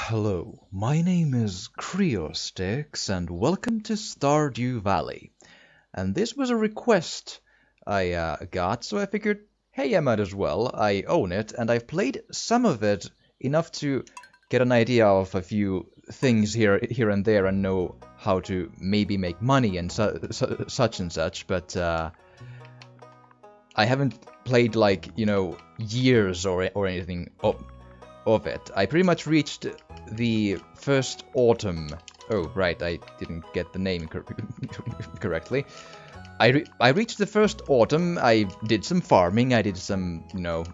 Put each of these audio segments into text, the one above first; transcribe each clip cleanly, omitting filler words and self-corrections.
Hello, my name is Creostix, and welcome to Stardew Valley. And this was a request I got, so I figured, hey, I might as well. I own it, and I've played some of it enough to get an idea of a few things here and there, and know how to maybe make money and such and such. But I haven't played like years or anything of it. I pretty much reached the first autumn. Oh, right, I didn't get the name correctly. I reached the first autumn. I did some farming. I did some,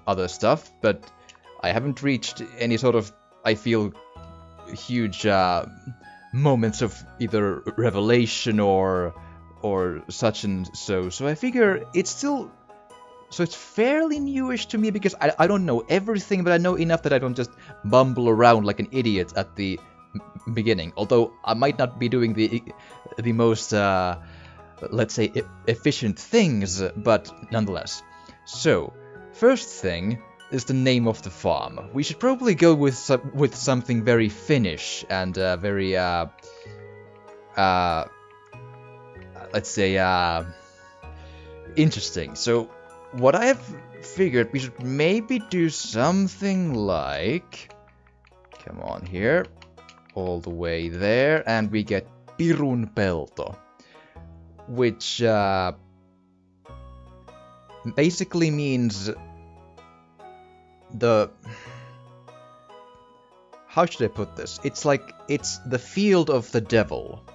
other stuff, but I haven't reached any sort of, I feel, huge moments of either revelation or such and so. So I figure it's still. So it's fairly newish to me because I don't know everything, but I know enough that I don't just bumble around like an idiot at the beginning. Although I might not be doing the most, let's say, efficient things, but nonetheless. So, first thing is the name of the farm. We should probably go with something very Finnish and very, let's say, interesting. So, what I have figured, we should maybe do something like... Come on here. All the way there. And we get Pirun Pelto. Which basically means the... How should I put this? It's like, it's the field of the devil.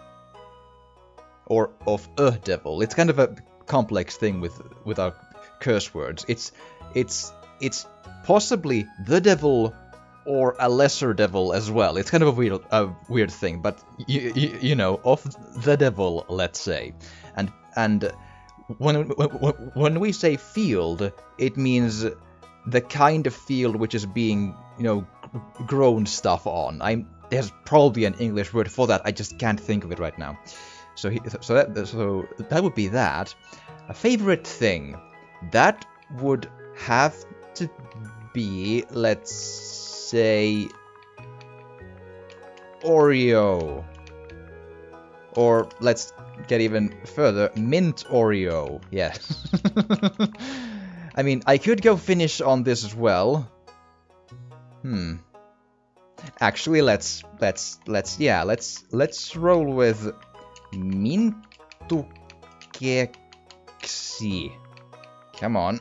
Or of a devil. It's kind of a complex thing with our curse words. It's possibly the devil or a lesser devil as well. It's kind of a weird thing, but you know, of the devil, let's say. And when we say field, it means the kind of field which is being, grown stuff on. There's probably an English word for that. I just can't think of it right now. So that would be that. A favorite thing. That would have to be, let's say, Oreo. Or let's get even further, mint Oreo. Yes. I mean, I could go Finnish on this as well. Actually, let's roll with Mintu keksi. Come on.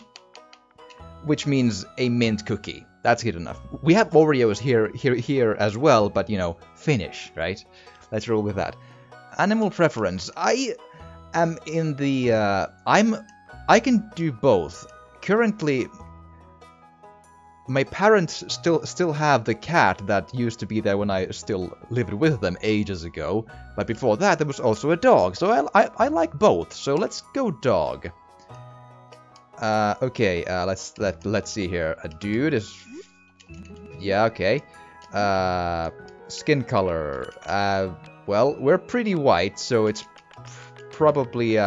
Which means a mint cookie. That's good enough. We have Oreos here as well, but Finnish, right? Let's roll with that. Animal preference. I am in the I can do both. Currently my parents still have the cat that used to be there when I still lived with them ages ago, but before that there was also a dog. So I like both. So let's go dog. Okay, let's see here. A dude is... Yeah, okay. Skin color. Well, we're pretty white, so it's probably,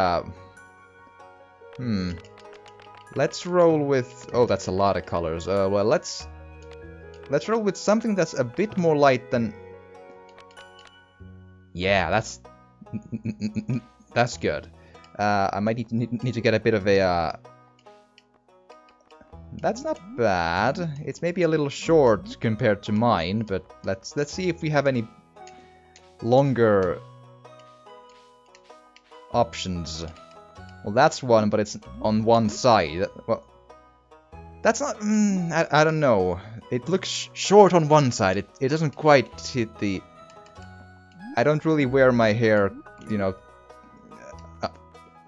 Let's roll with... Oh, that's a lot of colors. Well, let's roll with something that's a bit more light than... Yeah, that's good. I might need to get a bit of a, That's not bad. It's maybe a little short compared to mine, but let's see if we have any longer options. Well, that's one, but it's on one side. Well, that's not... I don't know. It looks short on one side. It doesn't quite hit the... I don't really wear my hair,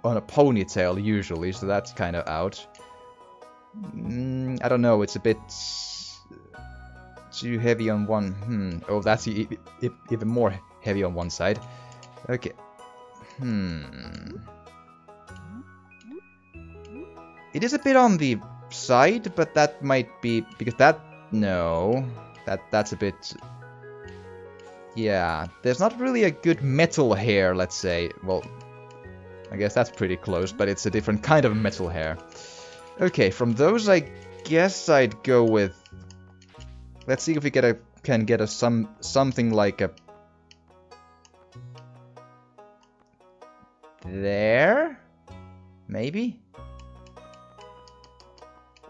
on a ponytail usually, so that's kind of out. I don't know, it's a bit too heavy on one. Oh, that's even more heavy on one side. Okay. It is a bit on the side, but that might be because that's a bit... Yeah, there's not really a good metal hair, let's say. Well, I guess that's pretty close, but it's a different kind of metal hair. Okay, from those I guess I'd go with... Let's see if we can get a something like a... There? Maybe?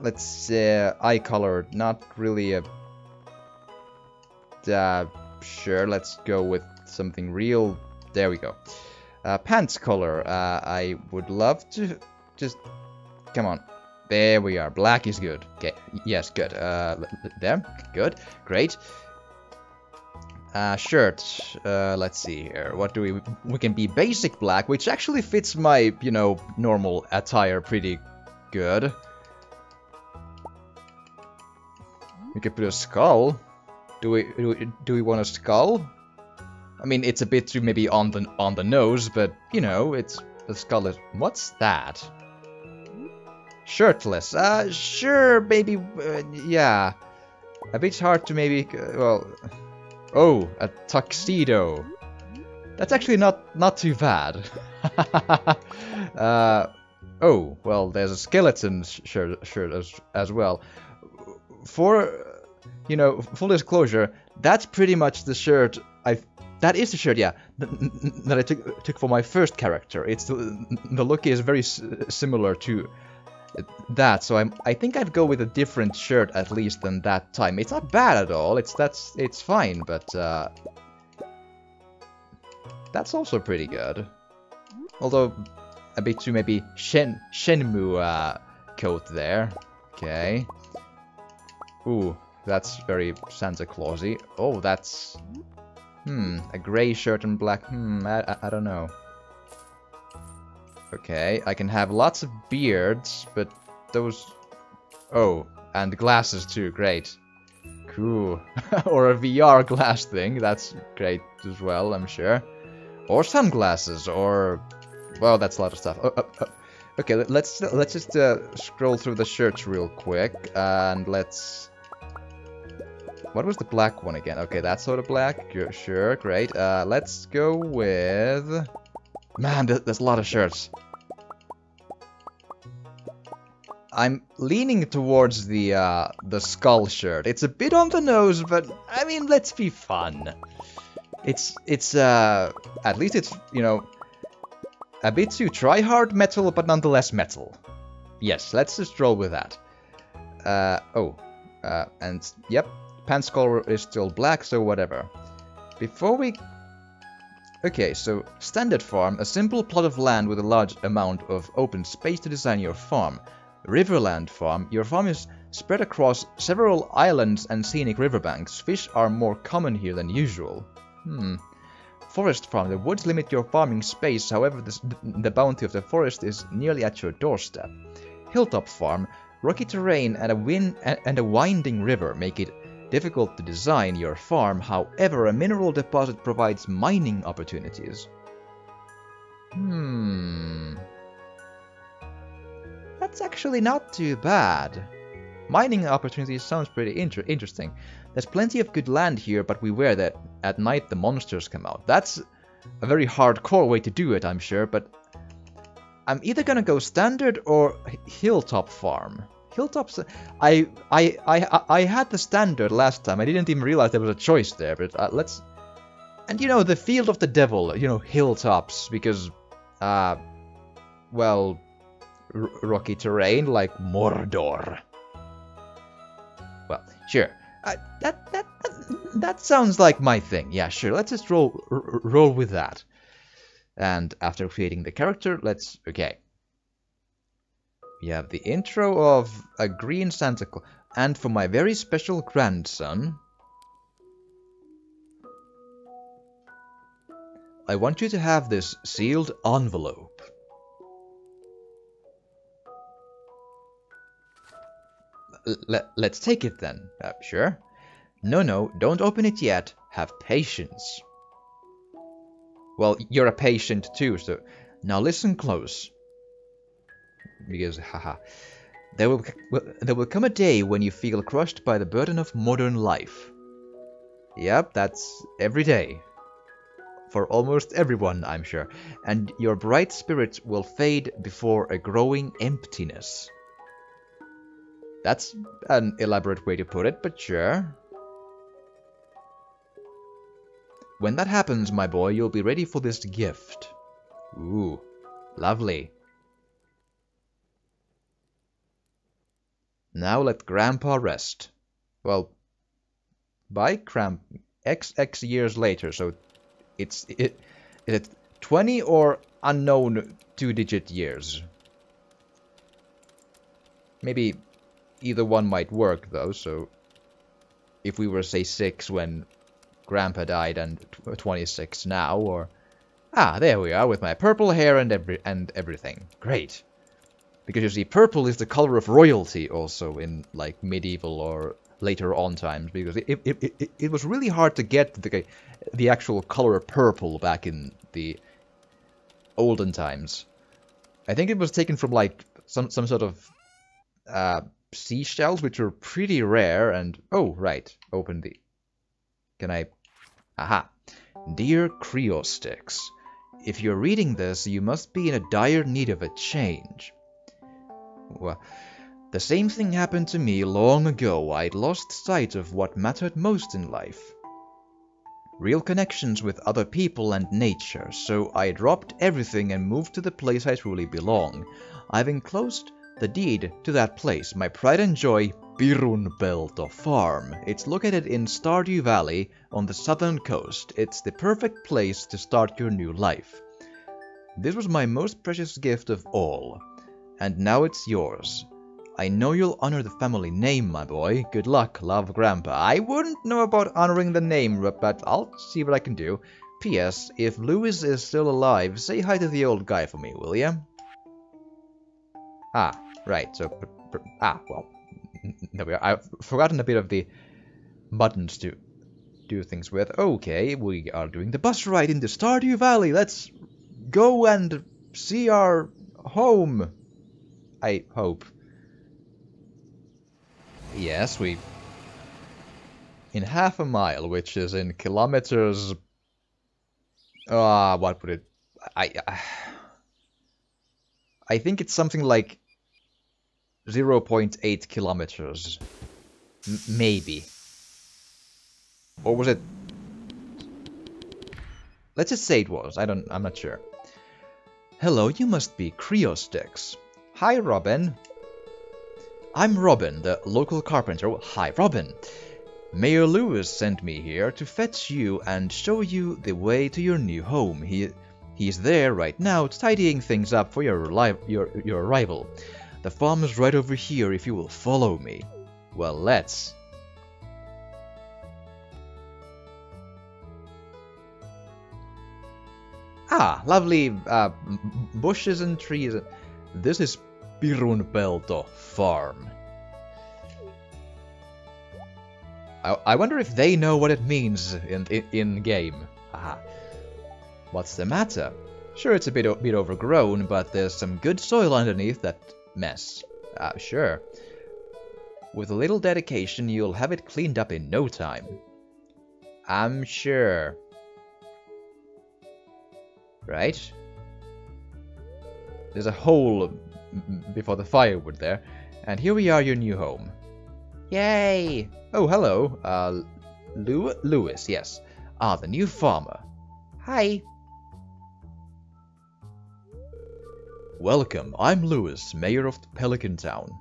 Let's eye color, not really a... sure, let's go with something real. There we go. Pants color, I would love to just... Come on. There we are. Black is good. Okay, yes, good. There, good, great. Shirt, let's see here. What do we can be basic black, which actually fits my, you know, normal attire pretty good. We could put a skull. Do we want a skull? I mean, it's a bit too maybe on the nose, but you know, it's the skull is... What's that? Shirtless. Sure, maybe. Yeah, a bit hard to maybe. Well, oh, a tuxedo. That's actually not too bad. Oh, well, there's a skeleton shirt as well. For, you know, full disclosure, that's pretty much the shirt that is the shirt, yeah, that I took for my first character. It's the look is very similar to that, so I think I'd go with a different shirt at least than that time. It's not bad at all. It's fine, but that's also pretty good. Although a bit too maybe Shenmue coat there. Okay. Ooh, that's very Santa Clausy. Oh, that's... a grey shirt and black... I don't know. Okay, I can have lots of beards, but those... Oh, and glasses too, great. Cool. Or a VR glass thing, that's great as well, I'm sure. Or sunglasses, or... Well, that's a lot of stuff. Okay, let's just scroll through the shirts real quick, and let's... What was the black one again? Okay, that's sort of black. Sure, great. Let's go with... Man, there's a lot of shirts. I'm leaning towards the skull shirt. It's a bit on the nose, but I mean, let's be fun. It's at least it's, you know, a bit too try-hard metal, but nonetheless metal. Yes, let's just roll with that. And yep. Pants color is still black, so whatever. Before we... Okay, so standard farm, a simple plot of land with a large amount of open space to design your farm. Riverland farm, your farm is spread across several islands and scenic riverbanks. Fish are more common here than usual. Forest farm, the woods limit your farming space, however the bounty of the forest is nearly at your doorstep. Hilltop farm, rocky terrain and a winding river make it difficult to design your farm, however a mineral deposit provides mining opportunities. That's actually not too bad. Mining opportunities sounds pretty interesting. There's plenty of good land here, but beware that at night the monsters come out. That's a very hardcore way to do it, I'm sure, but I'm either gonna go standard or hilltop farm. Hilltops. I had the standard last time. I didn't even realize there was a choice there. But let's. And you know, the field of the devil. You know, hilltops because, well, rocky terrain like Mordor. Well, sure. That sounds like my thing. Yeah, sure. Let's just roll with that. And after creating the character, let's. Okay. We have the intro of a green Santa Claus. And for my very special grandson, I want you to have this sealed envelope. Let's take it then. Sure. No, don't open it yet. Have patience. Well, you're a patient too, so now listen close. Because, haha, there will come a day when you feel crushed by the burden of modern life. Yep, that's every day. For almost everyone, I'm sure. And your bright spirits will fade before a growing emptiness. That's an elaborate way to put it, but sure. when that happens, my boy, you'll be ready for this gift. Ooh, lovely. Now let Grandpa rest. Well, by XX years later, so is it 20 or unknown 2-digit years? Maybe either one might work though, so if we were say 6 when Grandpa died and 26 now, or there we are with my purple hair and everything. Great. Because you see, purple is the color of royalty also in like medieval or later on times, because it was really hard to get the actual color purple back in the olden times. I think it was taken from like some sort of seashells, which were pretty rare, and oh right, open the... Can I... Aha. Dear Creosticks, if you're reading this, you must be in a dire need of a change. Well, the same thing happened to me long ago. I'd lost sight of what mattered most in life. Real connections with other people and nature, so I dropped everything and moved to the place I truly belong. I've enclosed the deed to that place, my pride and joy, Birunbelto Farm. It's located in Stardew Valley on the southern coast. It's the perfect place to start your new life. This was my most precious gift of all, and now it's yours. I know you'll honor the family name, my boy. Good luck, love, Grandpa. I wouldn't know about honoring the name, but I'll see what I can do. P.S. If Louis is still alive, say hi to the old guy for me, will ya? Ah, right, so... well... There we are. I've forgotten a bit of the buttons to do things with. Okay, we are doing the bus ride into Stardew Valley. Let's go and see our home. I hope. Yes, we... In half a mile, which is in kilometers... what would it... I think it's something like 0.8 kilometers. Maybe. Or was it... Let's just say it was. I'm not sure. Hello, you must be Creosticks. Hi, Robin. I'm Robin, the local carpenter. Hi, Robin. Mayor Lewis sent me here to fetch you and show you the way to your new home. He's there right now, tidying things up for your arrival. The farm is right over here if you will follow me. Well, let's. Lovely bushes and trees. This is Pirunpelto Farm. I wonder if they know what it means in game. What's the matter? Sure, it's a bit overgrown, but there's some good soil underneath that mess. Sure. With a little dedication, you'll have it cleaned up in no time. I'm sure. Right? There's a hole before the firewood there, and here we are, your new home. Yay! Oh, hello. Lewis, yes. The new farmer. Hi. Welcome, I'm Lewis, mayor of Pelican Town.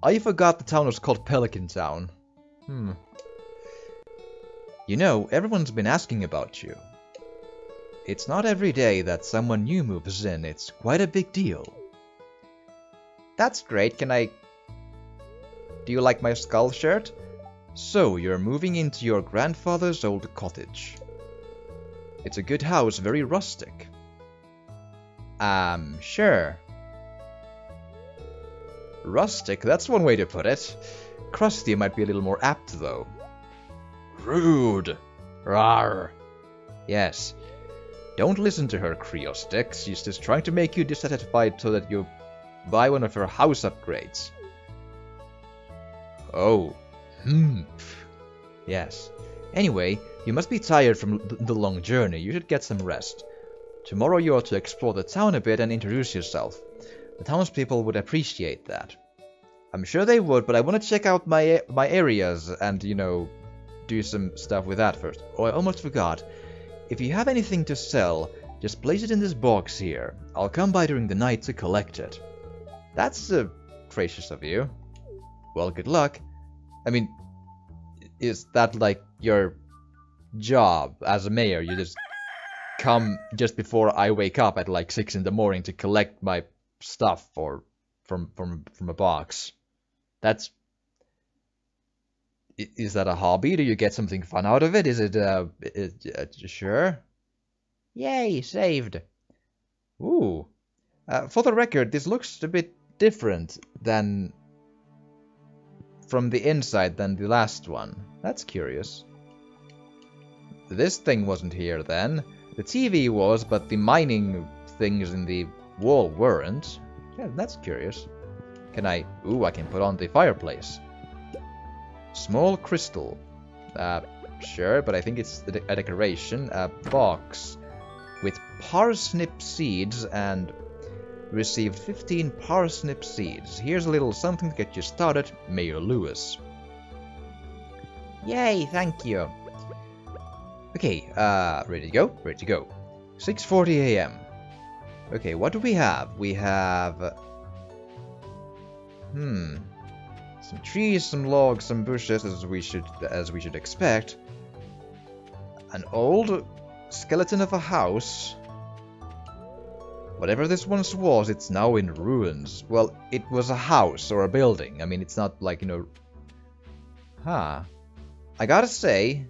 I forgot the town was called Pelican Town. You know, everyone's been asking about you. It's not every day that someone new moves in, it's quite a big deal. That's great, do you like my skull shirt? So, you're moving into your grandfather's old cottage. It's a good house, very rustic. Sure. Rustic, that's one way to put it. Crusty might be a little more apt, though. Rude. Rawr. Yes. Don't listen to her, Creosticks. She's just trying to make you dissatisfied so that you buy one of her house upgrades. Oh. Yes. Anyway, you must be tired from the long journey. You should get some rest. Tomorrow you ought to explore the town a bit and introduce yourself. The townspeople would appreciate that. I'm sure they would, but I want to check out my areas and, you know, do some stuff with that first. Oh, I almost forgot. If you have anything to sell, just place it in this box here. I'll come by during the night to collect it. That's gracious of you. Well, good luck. I mean, is that like your job as a mayor? You just come just before I wake up at like 6 in the morning to collect my stuff or from a box. That's... Is that a hobby? Do you get something fun out of it? Is it, sure? Yay, saved. Ooh. For the record, this looks a bit different than... from the inside than the last one. That's curious. This thing wasn't here then. The TV was, but the mining things in the wall weren't. Yeah, that's curious. Can I... Ooh, I can put on the fireplace. Small crystal. Sure, but I think it's a decoration. A box with parsnip seeds and received 15 parsnip seeds. Here's a little something to get you started, Mayor Lewis. Yay, thank you. Okay, ready to go? Ready to go. 6:40 a.m. Okay, what do we have? We have... some trees, some logs, some bushes, as we should expect. An old skeleton of a house. Whatever this once was, it's now in ruins. Well, it was a house or a building. I mean, it's not like, you know... I gotta say,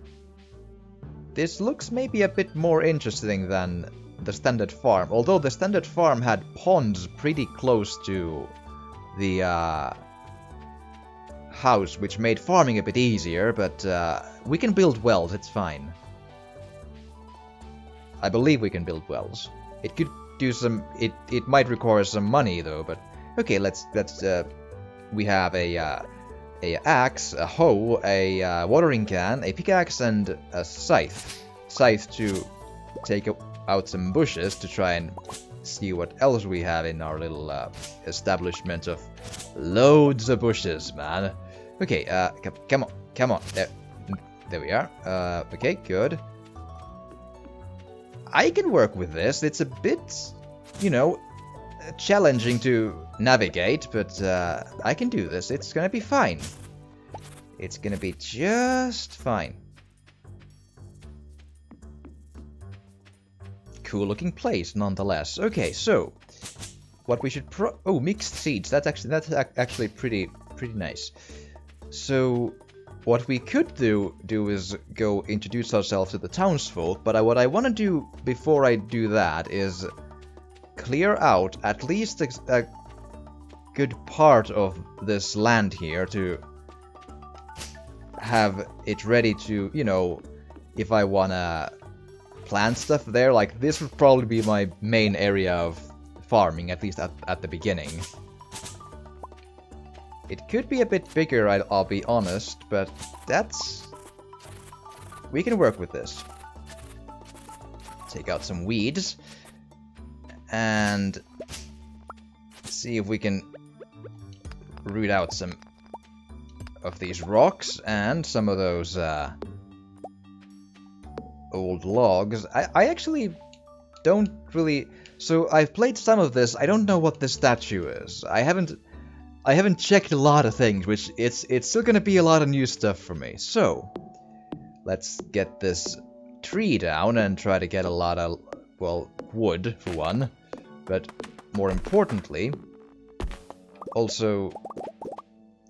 this looks maybe a bit more interesting than the standard farm. Although the standard farm had ponds pretty close to the house, which made farming a bit easier, but we can build wells, it's fine. I believe we can build wells. It could do some... It might require some money, though, but... Okay, let's we have a axe, a hoe, a watering can, a pickaxe, and a scythe. Scythe to take out some bushes to try and see what else we have in our little establishment of loads of bushes, man. Okay, come on. There we are. Okay, good. I can work with this. It's a bit, you know, challenging to navigate, but I can do this. It's gonna be fine. It's gonna be just fine. Cool looking place, nonetheless. Okay, so what we should oh, mixed seeds. That's actually pretty nice. So what we could do is go introduce ourselves to the townsfolk. But what I want to do before I do that is clear out at least a good part of this land here to have it ready to, you know, if I wanna plant stuff there. Like, this would probably be my main area of farming, at least at the beginning. It could be a bit bigger, I'll be honest, but that's... we can work with this. Take out some weeds and see if we can root out some of these rocks and some of those old logs. I actually don't really... So I've played some of this. I don't know what this statue is. I haven't checked a lot of things, which it's still gonna be a lot of new stuff for me. So let's get this tree down and try to get a lot of, well, wood for one, but more importantly, also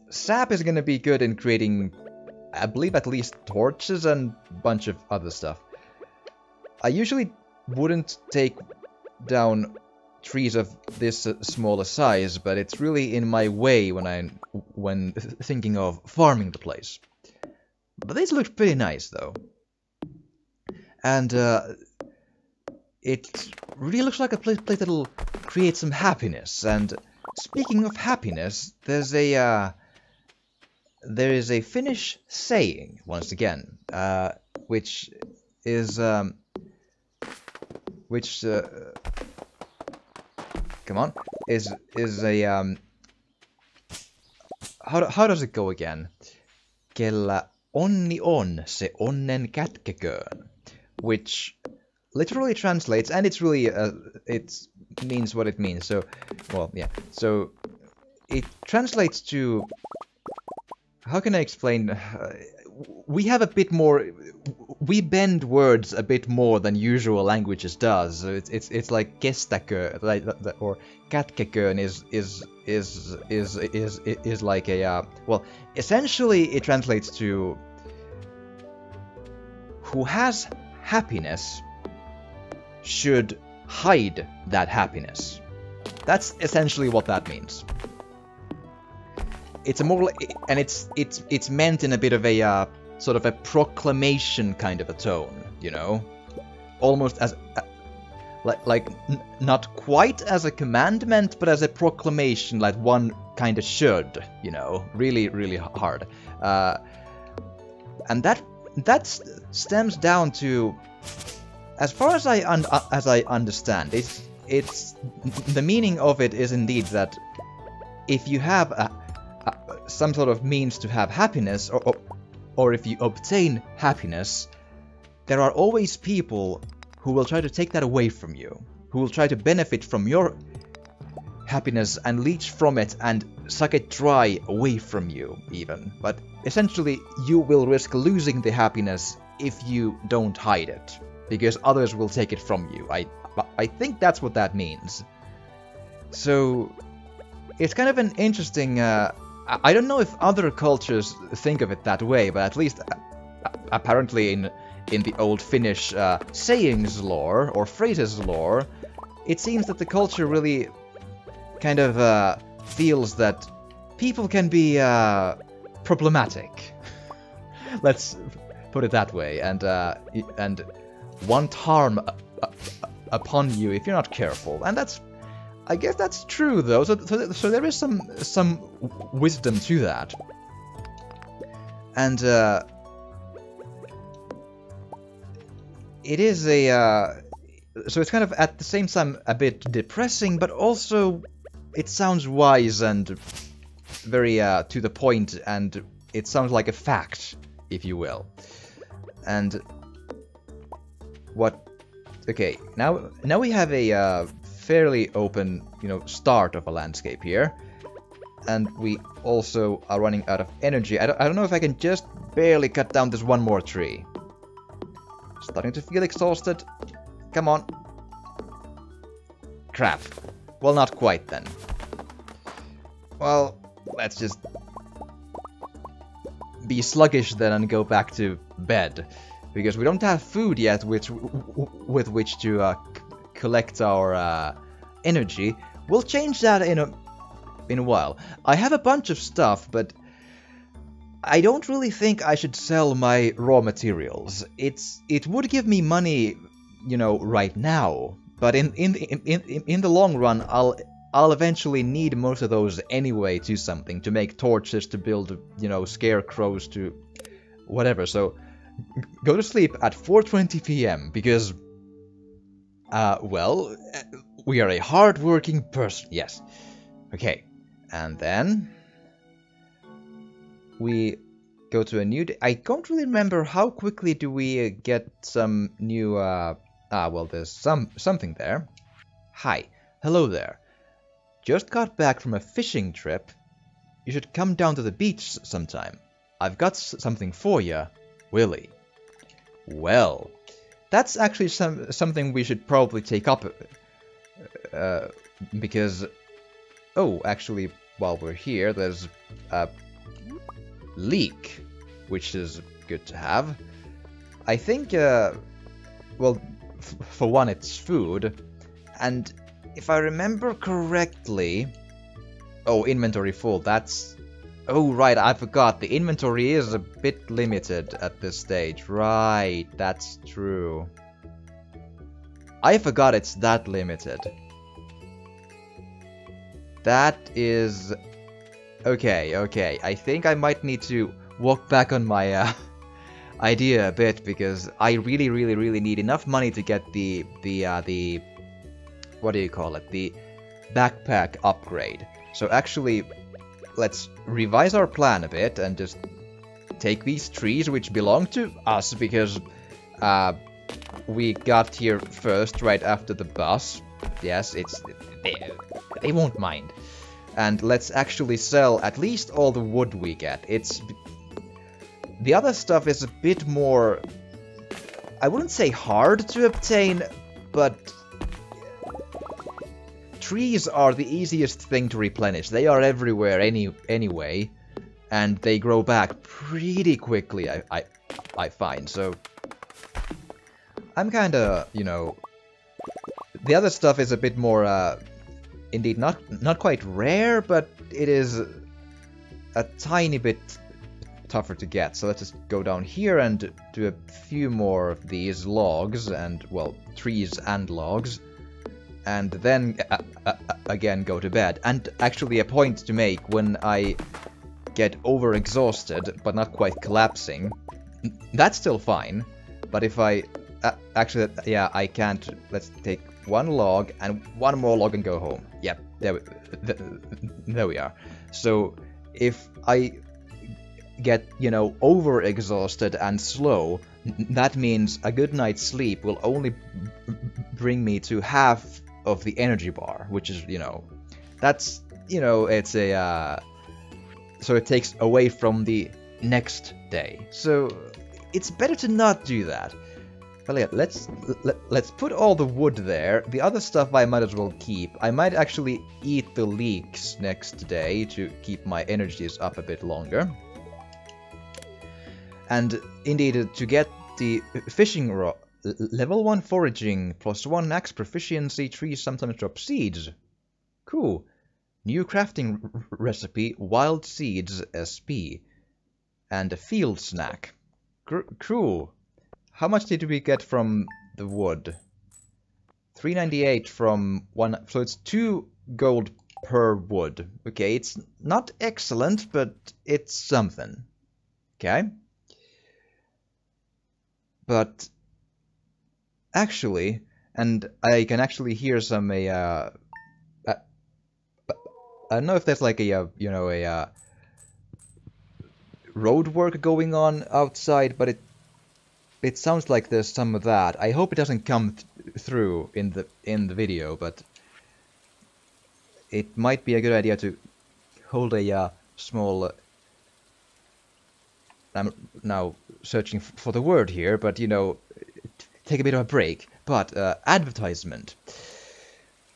sap is gonna be good in creating, I believe, at least torches and a bunch of other stuff. I usually wouldn't take down trees of this small a size, but it's really in my way when thinking of farming the place. But this looks pretty nice, though. And it really looks like a place that'll create some happiness. And speaking of happiness, there is a Finnish saying, once again, which is come on, is a how does it go again? Kellä onni on, se onnen kätkeköön, which literally translates, and it's really, it means what it means, so, well, yeah, so it translates to, how can I explain, we have a bit more, we bend words a bit more than usual languages does. So it's like kestäkö, like, or kätkeköön is like a well, essentially it translates to who has happiness should hide that happiness. That's essentially what that means. It's a more, and it's meant in a bit of a sort of a proclamation kind of a tone, you know, almost as like not quite as a commandment, but as a proclamation, like one kind of should, you know, really hard, and that stems down to, as far as I understand, it's the meaning of it is indeed that if you have some sort of means to have happiness, or if you obtain happiness, there are always people who will try to take that away from you, who will try to benefit from your happiness and leech from it and suck it dry away from you, even. But essentially, you will risk losing the happiness if you don't hide it, because others will take it from you. I think that's what that means. So it's kind of an interesting, I don't know if other cultures think of it that way, but at least apparently in the old Finnish sayings lore, or phrases lore, it seems that the culture really kind of feels that people can be problematic. Let's put it that way, and want harm upon you if you're not careful, and that's, I guess that's true though. So there is some wisdom to that, and it is a so it's kind of at the same time a bit depressing, but also it sounds wise and very to the point, and it sounds like a fact, if you will. And what? Okay, now we have a fairly open, you know, start of a landscape here, and we also are running out of energy. I don't know if I can just barely cut down this one more tree. Starting to feel exhausted. Come on. Crap. Well, not quite then. Well, let's just be sluggish then and go back to bed, because we don't have food yet with which to collect our energy. We'll change that in a while. I have a bunch of stuff, but I don't really think I should sell my raw materials. It would give me money, you know, right now, but in the long run, I'll eventually need most of those anyway to something, to make torches, to build, you know, scarecrows, to whatever. So go to sleep at 4:20 p.m. because well, we are a hard-working person. Yes. Okay. And then we go to a new day. I don't really remember how quickly do we get some new well, there's something there. Hi. Hello there. Just got back from a fishing trip. You should come down to the beach sometime. I've got something for you, Willie. Well, that's actually something we should probably take up, because, oh, actually, while we're here, there's a leek, which is good to have. I think, well, for one, it's food, and if I remember correctly, oh, inventory full, that's, oh, right, I forgot, the inventory is a bit limited at this stage, right, that's true. I forgot it's that limited. That is... Okay, I think I might need to walk back on my idea a bit, because I really need enough money to get the what do you call it? The backpack upgrade. So actually, let's revise our plan a bit and just take these trees, which belong to us, because we got here first, right after the bus. Yes, they won't mind. And let's actually sell at least all the wood we get. The other stuff is a bit more, I wouldn't say hard to obtain, but trees are the easiest thing to replenish. They are everywhere anyway, and they grow back pretty quickly, I find. So I'm kinda, you know, the other stuff is a bit more, indeed not quite rare, but it is a tiny bit tougher to get. So let's just go down here and do a few more of these logs, and, well, trees and logs, and then again go to bed. And actually a point to make, when I get overexhausted but not quite collapsing, that's still fine, but if I actually, yeah, I can't. Let's take one log and one more log and go home. Yep, there we are. So if I get, you know, overexhausted and slow, that means a good night's sleep will only bring me to half of the energy bar, which is, you know, that's, you know, it's a so it takes away from the next day. So it's better to not do that. Well, yeah, let's put all the wood there. The other stuff I might as well keep. I might actually eat the leeks next day to keep my energies up a bit longer. And indeed, to get the fishing rod, level 1 foraging, +1 axe proficiency, trees sometimes drop seeds. Cool. New crafting recipe, wild seeds SP. And a field snack. Cool. How much did we get from the wood? 398 from one, so it's 2 gold per wood. Okay, it's not excellent, but it's something. Okay. But actually, and I can actually hear some I don't know if there's like a you know, a road work going on outside, but it sounds like there's some of that. I hope it doesn't come through in the video, but it might be a good idea to hold a small. I'm now searching for the word here, but, you know, take a bit of a break. But advertisement.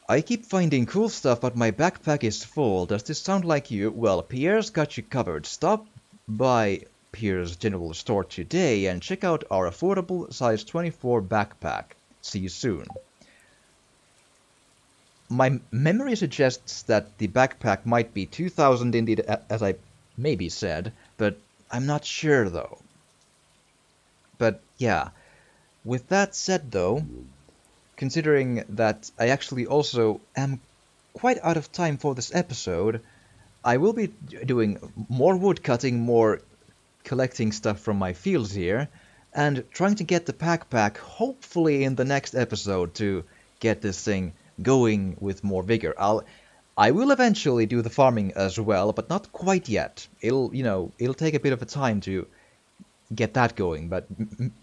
I keep finding cool stuff, but my backpack is full. Does this sound like you? Well, Pierre's got you covered. Stop by Pierre's General Store today and check out our affordable size 24 backpack. See you soon. My memory suggests that the backpack might be 2,000 indeed, as I maybe said, but I'm not sure though. But yeah, with that said though, considering that I actually also am quite out of time for this episode, I will be doing more wood cutting, more collecting stuff from my fields here, and trying to get the backpack hopefully in the next episode to get this thing going with more vigor. I will eventually do the farming as well, but not quite yet. It'll take a bit of a time to get that going, but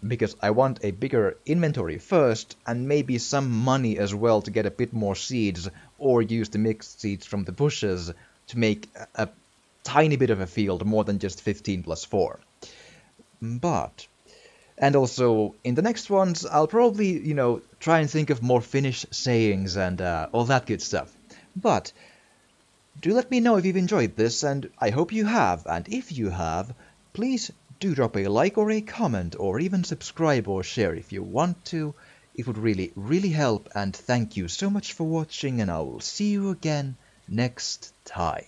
because I want a bigger inventory first, and maybe some money as well to get a bit more seeds, or use the mixed seeds from the bushes to make a tiny bit of a field, more than just 15 plus 4. But, and also, in the next ones, I'll probably, try and think of more Finnish sayings and all that good stuff. But, do let me know if you've enjoyed this, and I hope you have, and if you have, please do drop a like or a comment, or even subscribe or share if you want to. It would really, really help, and thank you so much for watching, and I will see you again next time.